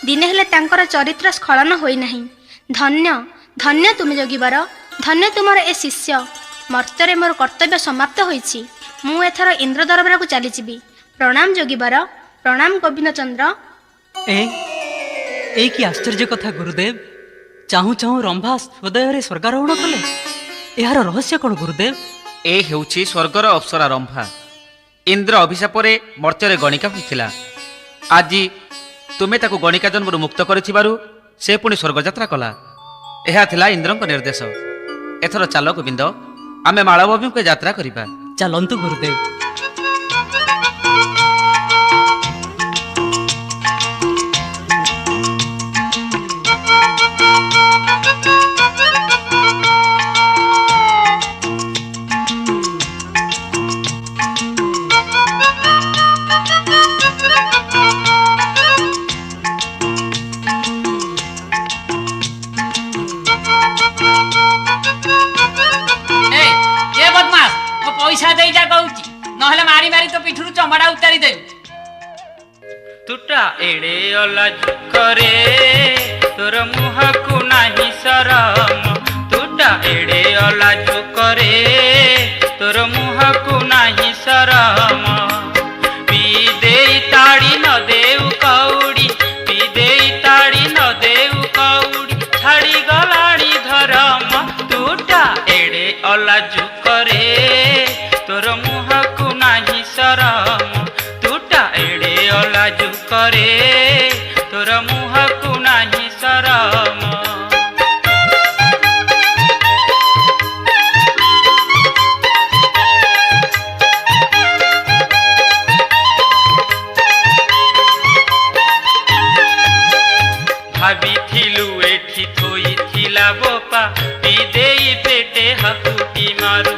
ଦିନେ ହେଲେ ତାଙ୍କର ଚରିତ୍ର ସ୍ଖଳନ ହୋଇନାହିଁ। ଧନ୍ୟ ଧନ୍ୟ ତୁମେ ଯୋଗୀବର, ଧନ୍ୟ ତୁମର ଏ ଶିଷ୍ୟ। ମର୍ତ୍ତ୍ୟରେ ମୋର କର୍ତ୍ତବ୍ୟ ସମାପ୍ତ ହୋଇଛି। ମୁଁ ଏଥର ଇନ୍ଦ୍ର ଦରବାରକୁ ଚାଲିଯିବି। ପ୍ରଣାମ ଯୋଗୀବର, ପ୍ରଣାମ ଗୋବିନ୍ଦ ଚନ୍ଦ୍ର। ଏଇ କି ଆଶ୍ଚର୍ଯ୍ୟ କଥା ଗୁରୁଦେବ! ଚାହୁଁ ଚାହୁଁ ରମ୍ଭା ହୃଦୟରେ ସ୍ୱର୍ଗାରୋହଣ କଲେ। ଏହାର ରହସ୍ୟ କ'ଣ ଗୁରୁଦେବ? ଏ ହେଉଛି ସ୍ୱର୍ଗର ଅପ୍ସରା ରମ୍ଭା। ଇନ୍ଦ୍ର ଅଭିଶାପରେ ମର୍ତ୍ତ୍ୟରେ ଗଣିକା ହୋଇଥିଲା। ଆଜି ତୁମେ ତାକୁ ଗଣିକା ଜନ୍ମରୁ ମୁକ୍ତ କରିଥିବାରୁ ସେ ପୁଣି ସ୍ୱର୍ଗଯାତ୍ରା କଲା। ଏହା ଥିଲା ଇନ୍ଦ୍ରଙ୍କ ନିର୍ଦ୍ଦେଶ। ଏଥର ଚାଲ ଗୋବିନ୍ଦ, ଆମେ ମାଳଭୂମିକୁ ଯାତ୍ରା କରିବା। ଚାଲନ୍ତୁ ଗୁରୁଦେବ। ପଇସା ଦେଇଯା କହୁଛି, ନହେଲେ ମାରି ମାରି ତ ପିଠୁରୁ ଚମଡ଼ା ଉତାରି ଦେବି। ତୁଟା ଏଡ଼େ ଅଲାଜୁକରେ ତୋର ମୁହଁକୁ ନାହିଁ ଶରମ। ତୁଟା ଏଡ଼େ ଅଲାଜୁକରେ ତୋର ମୁହଁକୁ ନାହିଁ ଶରମ। ପିଇ ଦେଇ ତାଡ଼ି ନ ଦେଉ କଉଡ଼ି, ପିଇ ଦେଇ ତାଡ଼ି ନ ଦେଉ କଉଡ଼ି, ଛାଡ଼ି ଗଲାଣି ଧରମ। ତୁଟା ଏଡ଼େ ଅଲାଜୁକରେ ତୋର ମୁହଁକୁ ନାହିଁ ଶରମ। ତୁଟା ଏଡ଼େ ଅଲାଜୁକରେ ତୋର ମୁହଁକୁ ନାହିଁ ଶରମ। ଭାବିଥିଲୁ ଏଠି ଥୋଇଥିଲା ବୋପା, ପିଦେଇ ପେଟେ ହାକୁଟି ମାରୁ।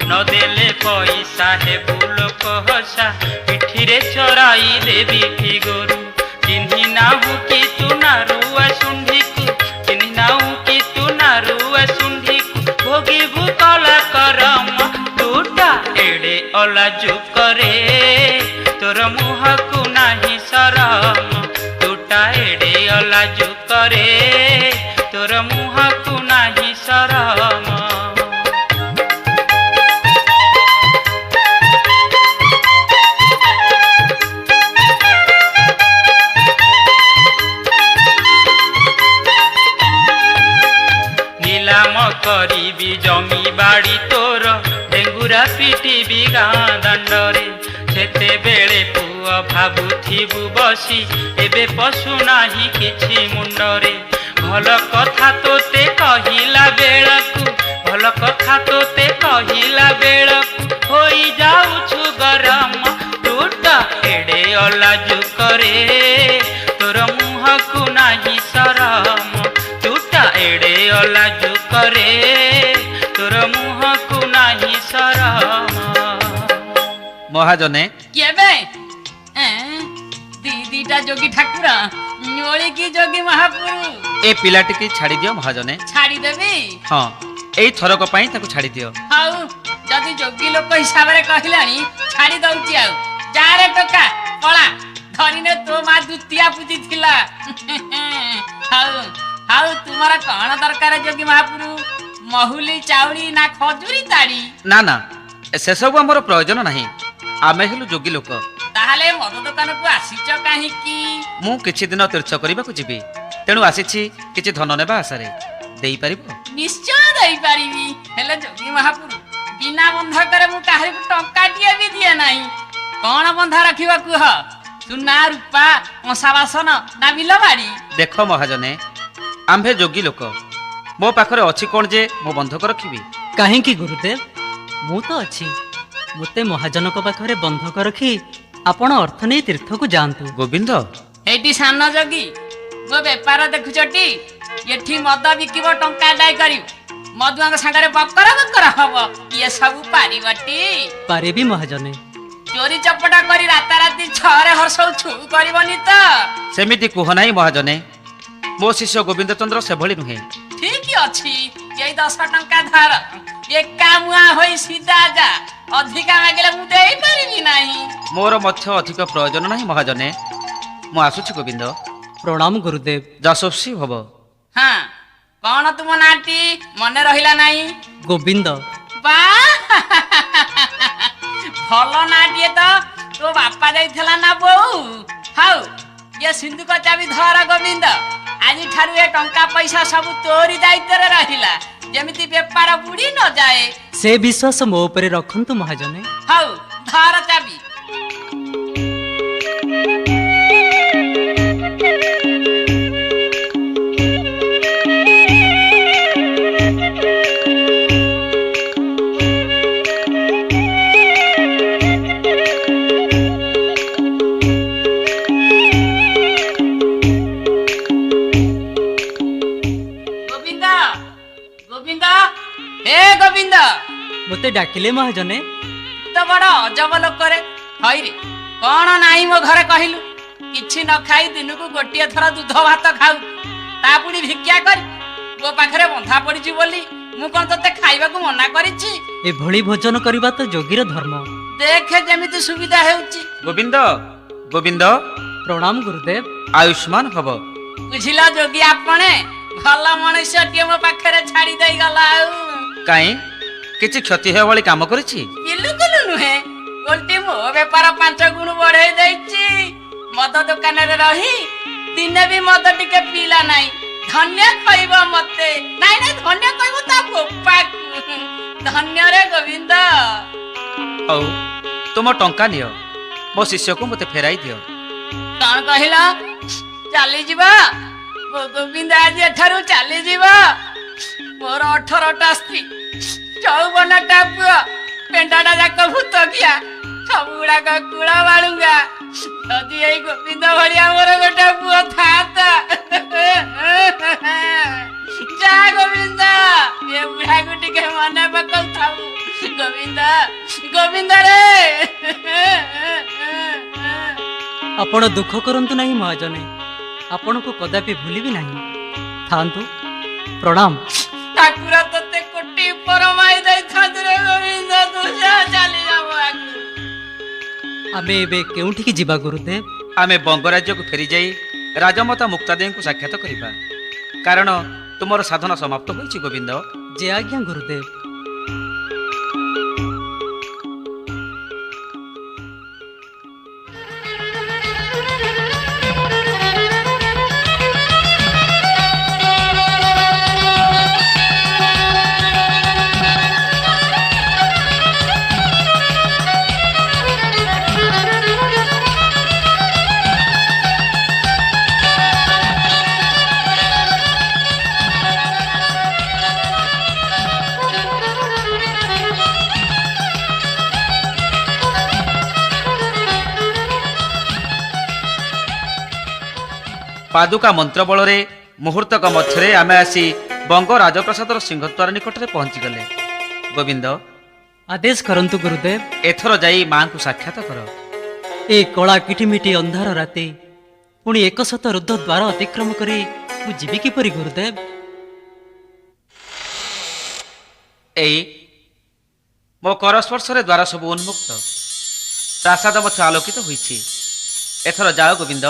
ନଦେଲେ ପଇସା ହେବୁ ଲୋକ ହସା, ପିଠିରେ ଚରାଇ ଦେବି ଗୋରୁ। ଚିହ୍ନି ନାହୁଁ କି ତୁ ନାରୁଆ ଶୁଣ୍ଢିକୁ, ଚିହ୍ନି ନାହୁଁ କି ତୁ ନାରୁଆ ଶୁଣ୍ଢିକୁ, ଭୋଗିବୁ କଲା କରମ। ତୁଟା ଏଡ଼େ ଅଲାଜୁକରେ ତୋର ମୁହଁକୁ ନାହିଁ ଶରମ। ତୁଟା ଏଡ଼େ ଅଲାଜୁକରେ ତୋର ମୁହଁକୁ ନାହିଁ ଶରମ। କରିବି ଜମି ବାଡ଼ି ତୋର, ଡେଙ୍ଗୁରା ପିଟିବି ଗାଁ ଦାଣ୍ଡରେ। ସେତେବେଳେ ପୁଅ ଭାବୁଥିବୁ ବସି, ଏବେ ପଶୁ ନାହିଁ କିଛି ମୁଣ୍ଡରେ। ଭଲ କଥା ତୋତେ କହିଲା ବେଳକୁ, ଭଲ କଥା ତୋତେ କହିଲା ବେଳକୁ ହୋଇଯାଉଛୁ ଗରମ। ତୁଟା ମହାଜନେ କେବେ ଦିଟା ଯୋଗୀ ଠାକୁର ଓଳିକି ଯୋଗୀ ମହାପୁରୁ ଏ ପିଲାଟିକି ଛାଡ଼ି ଦିଅ ମହାଜନେ। ଛାଡ଼ିଦେବି। ହଁ, ଏଇ ଥରକ ପାଇଁ ତାକୁ ଛାଡ଼ି ଦିଅ। ହଉ, ଯଦି ଯୋଗୀ ଲୋକ ହିସାବରେ କହିଲାଣି ଛାଡ଼ି ଦଉଛି। ଆଉ ଯାରେ ଟୋକା ପଳା, ଧରିନେ ତୋ ମା ଦ୍ୱିତୀୟା ପୂଜି ଥିଲା। ହଉ ହଉ, ତୁମର କଣ ଦରକାର ଯୋଗୀ ମହାପୁରୁ? ମହୁଲି ଚାଉଳି ନା ଖଜୁରୀ ତାଡ଼ି? ନା ନା, ସେସବୁ ଆମର ପ୍ରୟୋଜନ ନାହିଁ। ଆମେ ହେଲୁ ଯୋଗୀ ଲୋକ। ତାହେଲେ ମଦ ଦୋକାନକୁ ଆସିଛ କାହିଁକି? ମୁଁ କିଛି ଦିନ ତୀର୍ଥ କରିବାକୁ ଯିବି, ତେଣୁ ଆସିଛି କିଛି ଧନ ନେବା ଆଶାରେ। ଦେଇପାରିବ? ନିଶ୍ଚୟ ଦେଇପାରିବି। ହେଲେ ଯୋଗୀ ମହାପୁରୁ, ବିନା ବନ୍ଧକରେ ମୁଁ କାହାରିକୁ ଟଙ୍କାଟିଏ ବି ଦିଏ ନାହିଁ। କଣ ବନ୍ଧା ରଖିବ କୁହ? ସୁନା ରୂପା କଂସା ବାସନ ନା ବିଲ ବାଡ଼ି? ଦେଖ ମହାଜନେ, ଆମ୍ଭେ ଯୋଗୀ ଲୋକ। ମୋ ପାଖରେ ଅଛି କଣ ଯେ ମୁଁ ବନ୍ଧକ ରଖିବି? କାହିଁକି ଗୁରୁଦେବ, ମୁଁ ତ ଅଛି। ମୋତେ ମହାଜନଙ୍କ ପାଖରେ ବନ୍ଧକ ରଖି ଆପଣ ଅର୍ଥ ନେଇ ତୀର୍ଥକୁ ଯାଆନ୍ତୁ। ଗୋବିନ୍ଦ, ଏଇଠି ସାନ ଯୋଗୀ, ମୋ ବେପାର ଦେଖୁଛଟି? ଏଠି ମଦ ବିକିବ, ଟଙ୍କା ଆଦାୟ କରିବ, ମଧୁଆଙ୍କ ସାଙ୍ଗରେ ବକର ବକର ହବ। ଇଏ ସବୁ ପାରିବଟି? ପାରିବି ମହାଜନେ। ଚୋରି ଚପଟା କରି ରାତାରାତି 6ରେ ହର୍ଷ ଛୁ କରିବନି ତ? ସେମିତି କୁହ ନାହିଁ ମହାଜନେ। ମୋ ଶିଷ୍ୟ ଗୋବିନ୍ଦ ଚନ୍ଦ୍ର ସେଭଳି ନୁହେଁ। ଠିକ ଅଛି, ଏଇ 10 ଟଙ୍କା ଧାର, ଏକା ମୁଆ ହୋଇ ସିଧା ଯା। ଅଧିକା ମାଗିଲେ ମୁଁ ଦେଇପାରିବି ନାହିଁ। ମୋର ମଧ୍ୟ ଅଧିକ ପ୍ରୟୋଜନ ନାହିଁ ମହାଜନେ। ମୁଁ ଆସୁଛି ଗୋବିନ୍ଦ। ପ୍ରଣାମ ଗୁରୁଦେବ। ଯଶସ୍ୱୀ ଭବ। ହଁ, କଣ ତୁମ ନାଁଟି ମନେ ରହିଲା ନାହିଁ? ଗୋବିନ୍ଦ। ବା, ଭଲ ନାଁଟିଏ ତ। ତୋ ବାପା ଯାଇଥିଲା ନା ବୋଉ? ହଉ, ଇଏ ସିନ୍ଧୁକ ଚାବି ଧର ଗୋବିନ୍ଦ। ଆଜିଠାରୁ ଏ ଟଙ୍କା ପଇସା ସବୁ ତୋରି ଦାୟିତ୍ୱରେ ରହିଲା, ଯେମିତି ବେପାର ବୁଡି ନ ଯାଏ। ସେ ବିଶ୍ୱାସ ମୋ ଉପରେ ରଖନ୍ତୁ ମହାଜନେ। ହଉ, ଧର ଚାବି। ମୋତେ ଡାକିଲେ ମହାଜନେ? ତ ବଡ ଅଜବ ଲୋକରେ। ହଇରେ, କଣ ନାହିଁ ମୋ ଘରେ କହିଲୁ? କିଛି ନ ଖାଇ ଦିନକୁ ଗୋଟିଏ ଥର ଦୁଧ ଭାତ ଖାଉ, ତା ପୁଣି ଭିକ୍ଷା କରି। ମୋ ପାଖରେ ବନ୍ଧା ପଡିଛି ବୋଲି ମୁଁ କଣ ତତେ ଖାଇବାକୁ ମନା କରିଛି? ଏଭଳି ଭୋଜନ କରିବା ତ ଯୋଗୀର ଧର୍ମ। ଦେଖେ ଯେମିତି ସୁବିଧା ହେଉଛି। ଗୋବିନ୍ଦ, ଗୋବିନ୍ଦ। ପ୍ରଣାମ ଗୁରୁଦେବ। ଆୟୁଷ୍ମାନ ହବ। ବୁଝିଲ ଯୋଗୀ ଆପଣେ, ଭଲ ମଣିଷଟିଏ ମୋ ପାଖରେ ଛାଡି ଦେଇ ଗଲା। ଆଉ କାଇଁ, କିଛି କ୍ଷତି ହେବ ଭଳି କାମ କରିଛି? ବିଲକୁଲ ନୁହେଁ, ଓଲଟି ମୋ ବେପାର 5 ଗୁଣ ବଢେଇ ଦେଇଛି। ମଦ ଦୋକାନରେ ରହି ଦିନେ ବି ମଦ ଟିକେ ପିଇଲା ନାହିଁ। ଧନ୍ୟ କହିବ ମତେ। ନାଇଁ ନାଇଁ, ଧନ୍ୟ କହିବ ତା ବୋପାକୁ। ଧନ୍ୟରେ ଗୋବିନ୍ଦ। ହଉ, ତୁମ ଟଙ୍କା ନିଅ, ମୋ ଶିଷ୍ୟକୁ ମୋତେ ଫେରାଇ ଦିଅ। କଣ କହିଲ? ଚାଲିଯିବ? ମୋ ଗୋବିନ୍ଦ ଆଜି ଏଠାରୁ ଚାଲିଯିବ? ମୋର 18ଟା ସ୍ତ୍ରୀ, 54ଟା ପୁଅ, ପେଣ୍ଡାଟା ଯାକ ଭୂତ ଖିଆ, ସବୁଗୁଡାକ କୁଳ ବାଳୁଙ୍ଗା। ଯଦି ଏଇ ଗୋବିନ୍ଦ ଭଳିଆ ମୋର ଗୋଟେ ପୁଅ ଥାଆନ୍ତା। ଯା ଗୋବିନ୍ଦ, ଏ ବୁଢାକୁ ଟିକେ ମନେ ପକାଉଥାଉ। ଗୋବିନ୍ଦ, ଗୋବିନ୍ଦ ରେ। ଆପଣ ଦୁଃଖ କରନ୍ତୁ ନାହିଁ ମହାଜନେ, ଆପଣଙ୍କୁ କଦାପି ଭୁଲିବି ନାହିଁ। ଥାଆନ୍ତୁ, ପ୍ରଣାମ। ଠାକୁର ତତେ କୋଟି ପରମାଇ ଦେଇଥାନ୍ତି ରେ ଗୋବିନ୍ଦ, ତୁ ଚାଲିଯାବ ଆଗକୁ। ଆମେ ଏବେ କେଉଁଠିକି ଯିବା ଗୁରୁଦେବ? ଆମେ ବଙ୍ଗରାଜ୍ୟକୁ ଫେରିଯାଇ ରାଜମାତା ମୁକ୍ତାଦେବୀଙ୍କୁ ସାକ୍ଷାତ କରିବା, କାରଣ ତୁମର ସାଧନା ସମାପ୍ତ ହୋଇଛି ଗୋବିନ୍ଦ। ଯେ ଆଜ୍ଞା ଗୁରୁଦେବ। ପାଦୁକା ମନ୍ତ୍ର ବଳରେ ମୁହୂର୍ତ୍ତକ ମଧ୍ୟରେ ଆମେ ଆସି ବଙ୍ଗ ରାଜପ୍ରାସାଦର ସିଂହଦ୍ୱାର ନିକଟରେ ପହଞ୍ଚିଗଲେ। ଗୋବିନ୍ଦ, ଆଦେଶ କରନ୍ତୁ ଗୁରୁଦେବ। ଏଥର ଯାଇ ମାଙ୍କୁ ସାକ୍ଷାତ କର। ଏ କଳା କିଟିମିଟି ଅନ୍ଧାର ରାତି ପୁଣି 100 ରୁଦ୍ଧ ଦ୍ୱାର ଅତିକ୍ରମ କରି ମୁଁ ଯିବି କିପରି ଗୁରୁଦେବ? ଏଇ ମୋ କର ସ୍ପର୍ଶରେ ଦ୍ୱାର ସବୁ ଉନ୍ମୁକ୍ତ, ପ୍ରାସାଦ ମଧ୍ୟ ଆଲୋକିତ ହୋଇଛି। ଏଥର ଯାଅ ଗୋବିନ୍ଦ,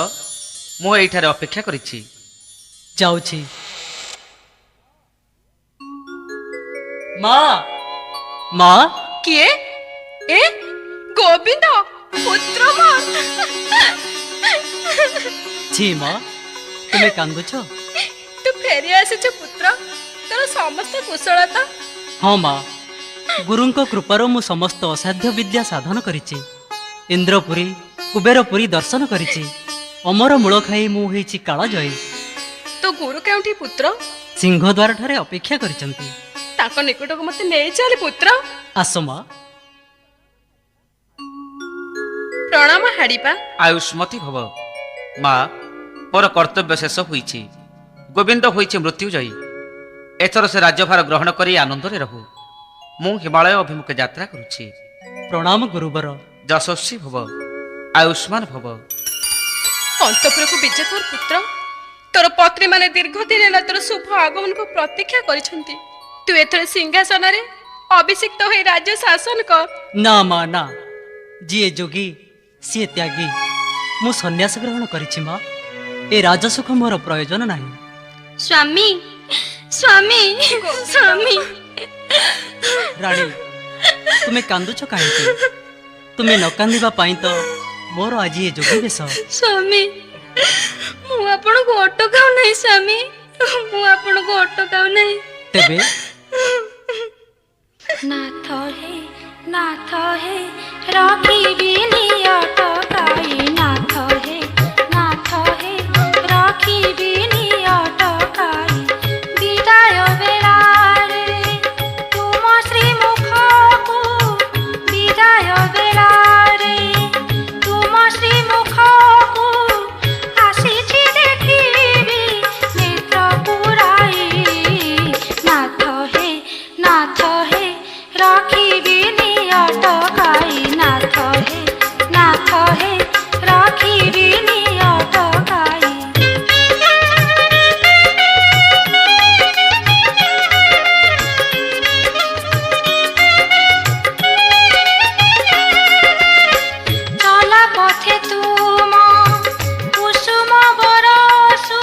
ମୁଁ ଏଇଠାରେ ଅପେକ୍ଷା କରିଛି। ଯାଉଛି। ମା ମା କିଏ? ଏ ଗୋବିନ୍ଦ ପୁତ୍ର ମୋର। ଛି ମା, ତୁମେ କାନ୍ଦୁଛ? ତୁ ଫେରି ଆସିଛୁ ପୁତ୍ର, ତୋର ସମସ୍ତ କୁଶଳ ତ? ହଁ ମା, ଗୁରୁଙ୍କ କୃପାରୁ ମୁଁ ସମସ୍ତ ଅସାଧ୍ୟ ବିଦ୍ୟା ସାଧନ କରିଛି। ଇନ୍ଦ୍ରପୁରୀ କୁବେରପୁରୀ ଦର୍ଶନ କରିଛି। ଅମର ମୂଳ ଖାଇ ମୁଁ ହେଇଛି କାଳଜୟୀ। ତୋ ଗୁରୁ କେଉଁଠି ପୁତ୍ର? ସିଂହଦ୍ୱାର ଠାରେ ଅପେକ୍ଷା କରିଛନ୍ତି। ତାଙ୍କ ନିକଟକୁ ମତେ ନେଇ ଚାଲେ ପୁତ୍ର। ଆସ ମା। ପ୍ରଣାମ ହାଡ଼ିପା। ଆୟୁଷ୍ମତୀ ଭବ। ମା, ମୋର କର୍ତ୍ତବ୍ୟ ଶେଷ ହୋଇଛି। ଗୋବିନ୍ଦ ହୋଇଛି ମୃତ୍ୟୁଜୟୀ। ଏଥର ସେ ରାଜ୍ୟଭାର ଗ୍ରହଣ କରି ଆନନ୍ଦରେ ରହୁ। ମୁଁ ହିମାଳୟ ଅଭିମୁଖେ ଯାତ୍ରା କରୁଛି। ପ୍ରଣାମ ଗୁରୁବର। ଯଶସ୍ୱୀ ଭବ, ଆୟୁଷ୍ମାନ ଭବ। ଅନ୍ତପୁରକୁ ବିଜେ କର ପୁତ୍ର। ତୋର ପତ୍ନୀ ମାନେ ଦୀର୍ଘ ଦିନ ହେଲା ତୋର ଶୁଭ ଆଗମନକୁ ପ୍ରତୀକ୍ଷା କରିଛନ୍ତି। ତୁ ଏଥର ସିଂହାସନରେ ଅଭିଷିକ୍ତ ହୋଇ ରାଜ୍ୟ ଶାସନ କର। ନା ମା ନା, ଯିଏ ଯୋଗୀ ସିଏ ତ୍ୟାଗୀ। ମୁଁ ସନ୍ନ୍ୟାସ ଗ୍ରହଣ କରିଛି ମା। ଏ ରାଜସୁଖ ମୋର ପ୍ରୟୋଜନ ନାହିଁ। ସ୍ୱାମୀ ସ୍ୱାମୀ ସ୍ୱାମୀ। ରାଣୀ, ତୁମେ କାନ୍ଦୁଛ କାହିଁକି? ତୁମେ ନ କାନ୍ଦିବା ପାଇଁ ତ ମୋର ଆଜି ଏ ଯୋଗୀ ବେଶ। ସ୍ୱାମୀ, ମୁଁ ଆପଣଙ୍କୁ ଅଟକାଉ ନାହିଁ ସ୍ୱାମୀ, ମୁଁ ଆପଣଙ୍କୁ ଅଟକାଉ ନାହିଁ। ତେବେ नाथ हे रखिबिनी अटकाई। नाथ हे रखिबिनी अटकाई। विदाय बेलारे तुम श्रीमुखको, विदाय बेलारे तुम श्रीमुखको आसिछि देखिबी नेत्र पुराई। नाथ हे रखिबिनी अटकाई। नाथ हे रखिबिनी अटकाई। चला पथे तुम कुसुम बरसु,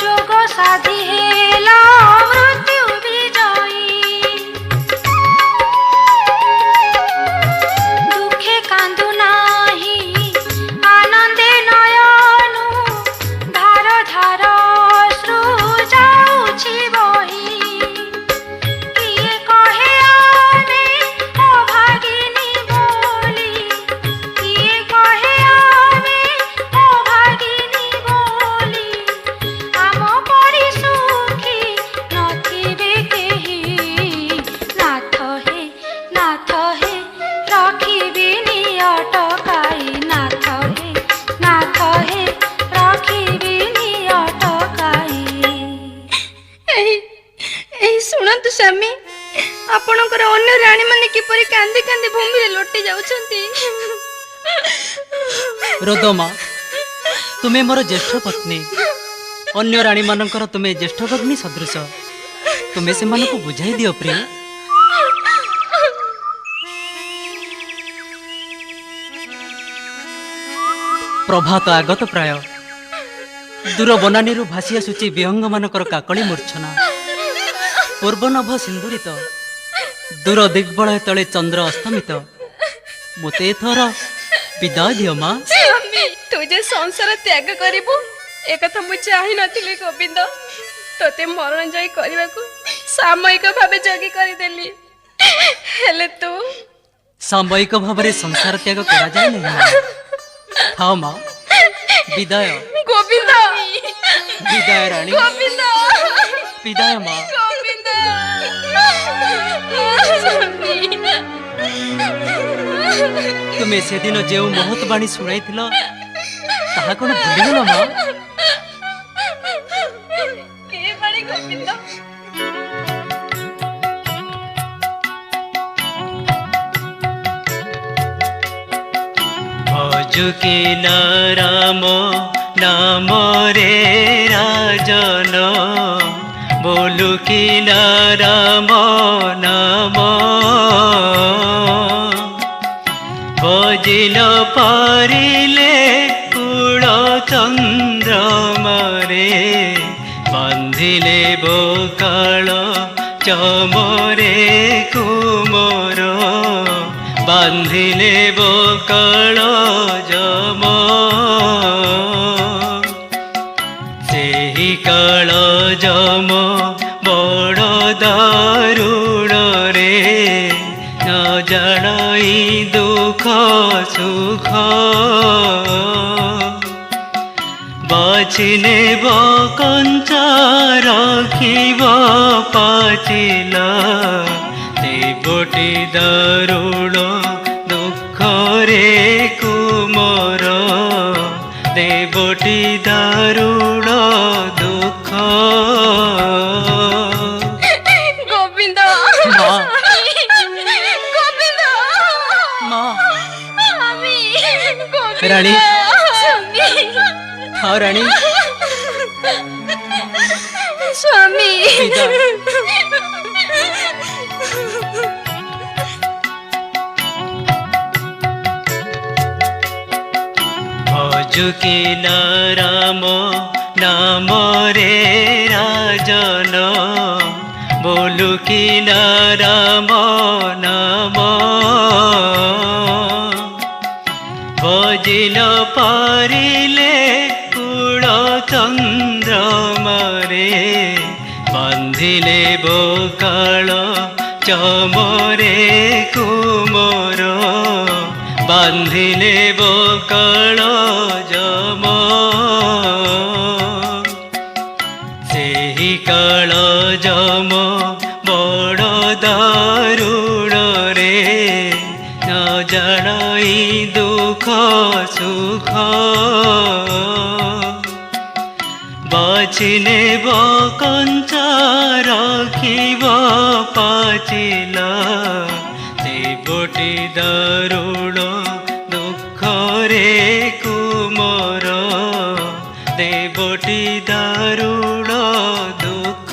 जोग साधि हेला मृत्यु विजयी। दुखे कांदु नाही आनंदे नयनु, धार धार अश्रु जाउछि बही। किए कहे आमे अभागिनी बोली, किए कहे आमे अभागिनी बोली। आम परि सुखी नथिबे केही। नाथ हे रखिबिनी अटकाई। नाथ हे रखिबिनी अटकाई। ଏହି ଶୁଣନ୍ତୁ ସ୍ୱାମୀ, ଆପଣଙ୍କର ଅନ୍ୟ ରାଣୀ ମାନେ କିପରି କାନ୍ଦି କାନ୍ଦି ଭୂମିରେ ଲୋଟି ଯାଉଛନ୍ତି। ରୋଦ ମା, ତୁମେ ମୋର ଜ୍ୟେଷ୍ଠ ପତ୍ନୀ। ଅନ୍ୟ ରାଣୀମାନଙ୍କର ତୁମେ ଜ୍ୟେଷ୍ଠ ଭଗ୍ନୀ ସଦୃଶ। ତୁମେ ସେମାନଙ୍କୁ ବୁଝାଇ ଦିଅ ପ୍ରିୟ। ପ୍ରଭାତ ଆଗତ ପ୍ରାୟ। ଦୂର ବନାନୀରୁ ଭାସି ଆସୁଛି ବିହଙ୍ଗମାନଙ୍କର କାକଳି ମୂର୍ଚ୍ଛନା। ପୂର୍ବନଭ ସିନ୍ଦୁରିତ, ଦୂର ଦିଗ୍ବଳୟ ତଳେ ଚନ୍ଦ୍ର ଅସ୍ତମିତ। ମୋତେ ଏଥର ବିଦାୟ ଦିଅ ମା। ତୁ ଯେ ସଂସାର ତ୍ୟାଗ କରିବୁ ଏକଥା ମୁଁ ଚାହିଁନଥିଲି ଗୋବିନ୍ଦ। ତୋତେ ମରଣ ଜୟ କରିବାକୁ ସାମୟିକ ଭାବେ ଜଗି କରିଦେଲି। ହେଲେ ତୁ ସାମୟିକ ଭାବରେ ସଂସାର ତ୍ୟାଗ କରାଯାଏ ନାହିଁ। ଥାଅ ମା, ବିଦାୟ। ଗୋବିନ୍ଦ, ବିଦାୟ ରାଣୀ, ଗୋବିନ୍ଦ, ବିଦାୟ ମା। ଗୋବିନ୍ଦ। ତୁମେ ସେଦିନ ଯେଉଁ ମହତ୍ ବାଣୀ ଶୁଣାଇଥିଲ ତାହା କ'ଣ ଭୁଲିଗଲ ମା? ଏ ବାଣୀ ଗୋବିନ୍ଦ। भजुकिला राम नाम रे राजन बोलुकिला राम नाम बजिल पारिले कूल चंद्रमरे बांधिले बोकाल चमरे कुमोर बांधिले बोकाल जम सेही काल जम बड़ दारुण रे न जाणई दुख सुख बाछिने कंचा रखिब पाचिला देवटी दारुण दुख रे कुमोर देवटी दारुण दुख गोविंद माँ। गोविंद माँ स्वामी गोविंद रानी। स्वामी हाँ रानी स्वामी सीता। भजुकिला राम नाम रे राजन बोलुकिला राम नाम बजिल पारिले कूल चंद्रमरे बांधिले बोकाल चमरे कुमोर बांधिले बोकाल जम सेही काल जम बड़ दारुण रे न जाणई दुख सुख बाछिने कंचा रखिब पाचिला देवटी दारुण दुख रे कुमोर देवटी दारुण दुख